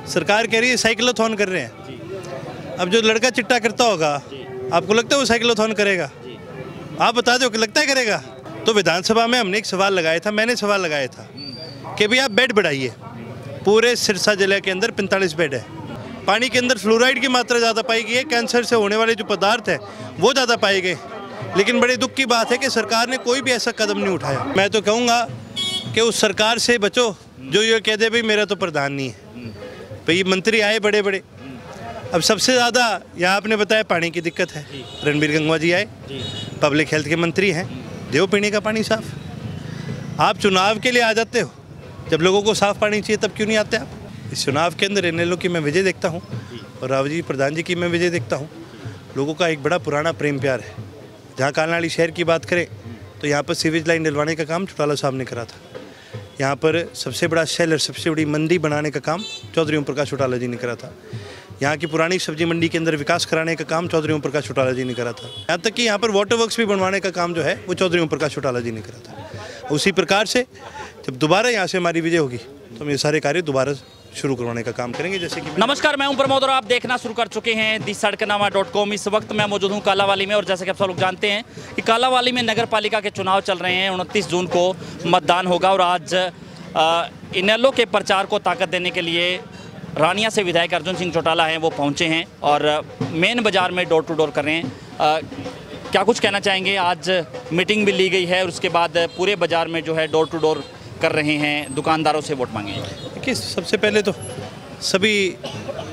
सरकार कह रही है साइक्लोथॉन कर रहे हैं। अब जो लड़का चिट्टा करता होगा, आपको लगता है वो साइक्लोथॉन करेगा? आप बता दो कि लगता है करेगा? तो विधानसभा में हमने एक सवाल लगाया था, मैंने सवाल लगाया था कि भाई आप बेड बढ़ाइए। पूरे सिरसा जिले के अंदर 45 बेड है। पानी के अंदर फ्लोराइड की मात्रा ज़्यादा पाई गई है, कैंसर से होने वाले जो पदार्थ हैं वो ज़्यादा पाए गए। लेकिन बड़े दुख की बात है कि सरकार ने कोई भी ऐसा कदम नहीं उठाया। मैं तो कहूँगा कि उस सरकार से बचो जो ये कह दे भाई मेरा तो प्रधान नहीं है। भाई मंत्री आए बड़े बड़े, अब सबसे ज़्यादा यहाँ आपने बताया पानी की दिक्कत है। रणबीर गंगवा जी आए, पब्लिक हेल्थ के मंत्री हैं, देव पीने का पानी साफ। आप चुनाव के लिए आ जाते हो, जब लोगों को साफ पानी चाहिए तब क्यों नहीं आते आप? इस चुनाव के अंदर इनेलो की मैं विजय देखता हूँ और राव जी प्रधान जी की मैं विजय देखता हूँ। लोगों का एक बड़ा पुराना प्रेम प्यार है। जहाँ कालनाड़ी शहर की बात करें तो यहाँ पर सीवेज लाइन डलवाने का काम चौटाला साहब ने करा था। यहाँ पर सबसे बड़ा सेलर, सबसे बड़ी मंडी बनाने का काम चौधरी ओम प्रकाश चौटाला जी ने करा था। यहाँ की पुरानी सब्जी मंडी के अंदर विकास कराने का काम चौधरी ओम प्रकाश चौटाला जी ने करा था। यहाँ तक कि यहाँ पर वाटर वर्क्स भी बनवाने का काम जो है वो चौधरी ओम प्रकाश चौटाला जी ने करा था। उसी प्रकार से जब दोबारा यहाँ से हमारी विजय होगी तो हम ये सारे कार्य दोबारा शुरू करवाने का काम करेंगे। जैसे कि नमस्कार, मैं हूं प्रमोद और आप देखना शुरू कर चुके हैं दी-सड़कनामा.com। इस वक्त मैं मौजूद हूं कालावाली में और जैसे कि आप सब लोग जानते हैं कि कालावाली में नगर पालिका के चुनाव चल रहे हैं। 29 जून को मतदान होगा और आज इनेलो के प्रचार को ताकत देने के लिए रानिया से विधायक अर्जुन सिंह चौटाला हैं, वो पहुँचे हैं और मेन बाज़ार में डोर टू डोर कर रहे हैं। क्या कुछ कहना चाहेंगे? आज मीटिंग भी ली गई है और उसके बाद पूरे बाज़ार में जो है डोर टू डोर कर रहे हैं, दुकानदारों से वोट मांगे। देखिए, सबसे पहले तो सभी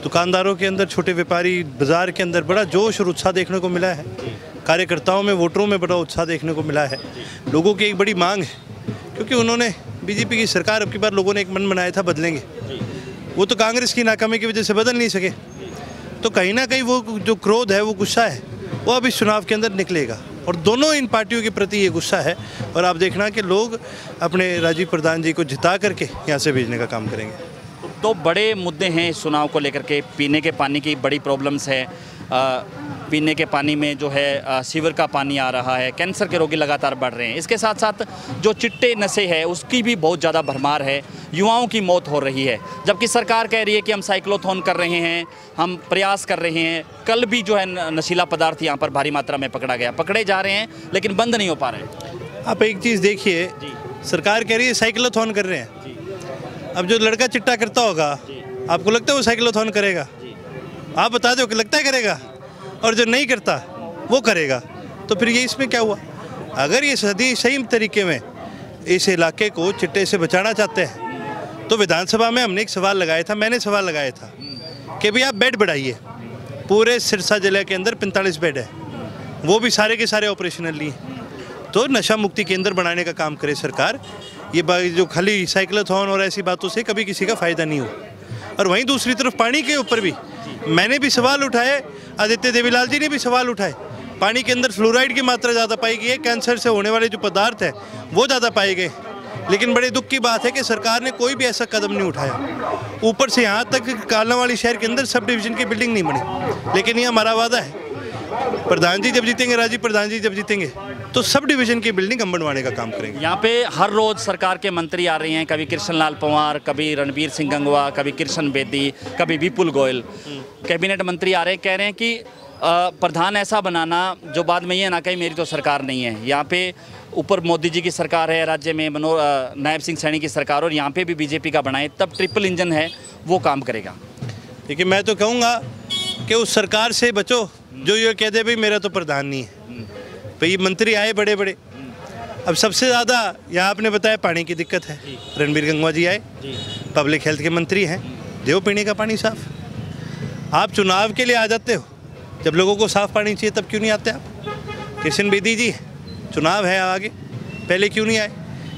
दुकानदारों के अंदर, छोटे व्यापारी, बाज़ार के अंदर बड़ा जोश और उत्साह देखने को मिला है। कार्यकर्ताओं में, वोटरों में बड़ा उत्साह देखने को मिला है। लोगों की एक बड़ी मांग है, क्योंकि उन्होंने बीजेपी की सरकार, अब की बार लोगों ने एक मन बनाया था बदलेंगे। वो तो कांग्रेस की नाकामी की वजह से बदल नहीं सके। तो कहीं ना कहीं वो जो क्रोध है, वो गुस्सा है, वो अब इस चुनाव के अंदर निकलेगा और दोनों इन पार्टियों के प्रति ये गुस्सा है। और आप देखना कि लोग अपने राजीव प्रधान जी को जिता करके यहाँ से भेजने का काम करेंगे। तो बड़े मुद्दे हैं इस चुनाव को लेकर के। पीने के पानी की बड़ी प्रॉब्लम्स है। पीने के पानी में जो है सीवर का पानी आ रहा है, कैंसर के रोगी लगातार बढ़ रहे हैं। इसके साथ साथ जो चिट्टे नशे है उसकी भी बहुत ज़्यादा भरमार है, युवाओं की मौत हो रही है। जबकि सरकार कह रही है कि हम साइक्लोथॉन कर रहे हैं, हम प्रयास कर रहे हैं। कल भी जो है नशीला पदार्थ यहाँ पर भारी मात्रा में पकड़ा गया, पकड़े जा रहे हैं लेकिन बंद नहीं हो पा रहे। आप एक चीज़ देखिए, सरकार कह रही है साइक्लोथॉन कर रहे हैं। अब जो लड़का चिट्टा करता होगा, आपको लगता है वो साइक्लोथॉन करेगा? आप बता दो कि लगता है करेगा? और जो नहीं करता वो करेगा। तो फिर ये इसमें क्या हुआ? अगर ये सही तरीके में इस इलाके को चिट्टे से बचाना चाहते हैं तो विधानसभा में हमने एक सवाल लगाया था, मैंने सवाल लगाया था कि भाई आप बेड बढ़ाइए। पूरे सिरसा जिले के अंदर 45 बेड है, वो भी सारे के सारे ऑपरेशनल हैं। तो नशा मुक्ति केंद्र बनाने का काम करे सरकार। ये जो खाली साइक्लोथॉन और ऐसी बातों से कभी किसी का फ़ायदा नहीं हो। और वहीं दूसरी तरफ पानी के ऊपर भी मैंने भी सवाल उठाए, आदित्य देवीलाल जी ने भी सवाल उठाए। पानी के अंदर फ्लोराइड की मात्रा ज़्यादा पाई गई है, कैंसर से होने वाले जो पदार्थ हैं वो ज़्यादा पाए गए। लेकिन बड़े दुख की बात है कि सरकार ने कोई भी ऐसा कदम नहीं उठाया। ऊपर से यहाँ तक कालावाली शहर के अंदर सब डिवीज़न की बिल्डिंग नहीं बनी। लेकिन ये हमारा वादा है, प्रधान जी जब जीतेंगे, राजीव प्रधान जी जब जीतेंगे तो सब डिवीज़न की बिल्डिंग हम बनवाने का काम करेंगे। यहाँ पे हर रोज़ सरकार के मंत्री आ रहे हैं, कभी कृष्ण लाल पंवार, कभी रणबीर सिंह गंगवा, कभी कृष्ण बेदी, कभी विपुल गोयल। कैबिनेट मंत्री आ रहे हैं, कह रहे हैं कि प्रधान ऐसा बनाना जो बाद में ये ना कहीं मेरी तो सरकार नहीं है। यहाँ पे ऊपर मोदी जी की सरकार है, राज्य में नायब सिंह सैनी की सरकार, और यहाँ पे भी बीजेपी का बनाए, तब ट्रिपल इंजन है वो काम करेगा। देखिए, मैं तो कहूँगा कि उस सरकार से बचो जो ये कह दे भाई मेरा तो प्रधान नहीं है। भाई मंत्री आए बड़े बड़े, अब सबसे ज़्यादा यहाँ आपने बताया पानी की दिक्कत है। रणबीर गंगवा जी आए, पब्लिक हेल्थ के मंत्री हैं, देव पीने का पानी साफ। आप चुनाव के लिए आ जाते हो, जब लोगों को साफ पानी चाहिए तब क्यों नहीं आते आप? कृष्ण बेदी जी, चुनाव है आगे, पहले क्यों नहीं आए?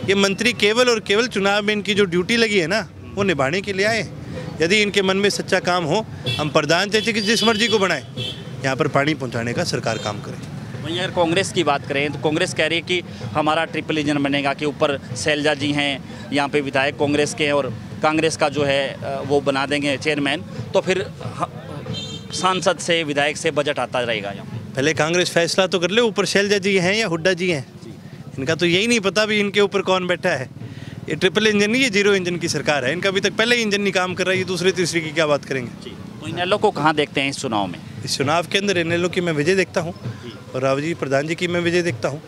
ये मंत्री केवल और केवल चुनाव में इनकी जो ड्यूटी लगी है ना, वो निभाने के लिए आए। यदि इनके मन में सच्चा काम हो, हम प्रधान चाहे कि जिस मर्जी को बनाएं, यहाँ पर पानी पहुँचाने का सरकार काम करे। वहीं अगर कांग्रेस की बात करें तो कांग्रेस कह रही है कि हमारा ट्रिपल इंजन बनेगा, कि ऊपर शैलजा जी हैं, यहाँ पे विधायक कांग्रेस के हैं और कांग्रेस का जो है वो बना देंगे चेयरमैन, तो फिर सांसद से, विधायक से बजट आता रहेगा। यहाँ पहले कांग्रेस फैसला तो कर ले, ऊपर शैलजा जी हैं या हुड्डा जी हैं। इनका तो यही नहीं पता भी इनके ऊपर कौन बैठा है। ये ट्रिपल इंजन नहीं, ये जीरो इंजन की सरकार है। इनका अभी तक पहले इंजन नहीं काम कर रहा है, ये दूसरे तीसरे की क्या बात करेंगे। तो इनेलो को कहाँ देखते हैं इस चुनाव में? इस चुनाव के अंदर इनेलो की मैं विजय देखता हूँ और राव जी प्रधान जी की मैं विजय देखता हूँ।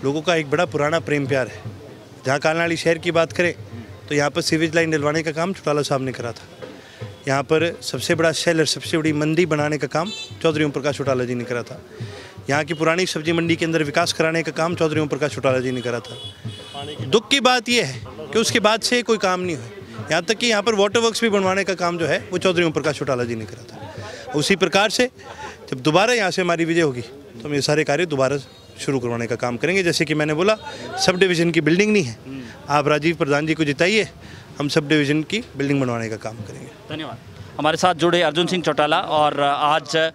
लोगों का एक बड़ा पुराना प्रेम प्यार है। जहाँ कालनाड़ी शहर की बात करें तो यहाँ पर सीवेज लाइन डलवाने का काम चौटाला साहब ने करा था। यहाँ पर सबसे बड़ा सेल और सबसे बड़ी मंडी बनाने का काम चौधरी ओम प्रकाश चौटाला जी ने करा था। यहाँ की पुरानी सब्जी मंडी के अंदर विकास कराने का काम चौधरी ओम प्रकाश चौटाला जी ने करा था। दुख की बात यह है कि उसके बाद से कोई काम नहीं हुआ। यहाँ तक कि यहाँ पर वाटर वर्क्स भी बनवाने का काम जो है वो चौधरी ओम प्रकाश चौटाला जी ने करा था। उसी प्रकार से जब दोबारा यहाँ से हमारी विजय होगी तो हम ये सारे कार्य दोबारा शुरू करवाने का काम करेंगे। जैसे कि मैंने बोला, सब डिवीज़न की बिल्डिंग नहीं है, आप राजीव प्रधान जी को जिताइए, हम सब डिवीज़न की बिल्डिंग बनवाने का काम करेंगे। धन्यवाद। हमारे साथ जुड़े अर्जुन सिंह चौटाला और आज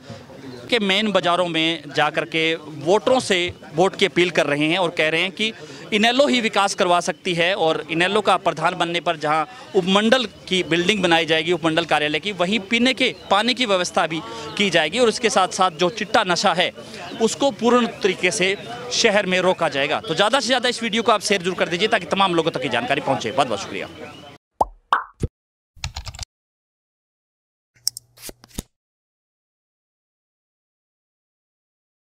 के मेन बाज़ारों में जाकर के वोटरों से वोट की अपील कर रहे हैं और कह रहे हैं कि इनेलो ही विकास करवा सकती है और इनेलो का प्रधान बनने पर जहां उपमंडल की बिल्डिंग बनाई जाएगी, उपमंडल कार्यालय की, वहीं पीने के पानी की व्यवस्था भी की जाएगी और इसके साथ साथ जो चिट्टा नशा है उसको पूर्ण तरीके से शहर में रोका जाएगा। तो ज़्यादा से ज़्यादा इस वीडियो को आप शेयर जरूर कर दीजिए ताकि तमाम लोगों तक की जानकारी पहुँचे। बहुत बहुत शुक्रिया।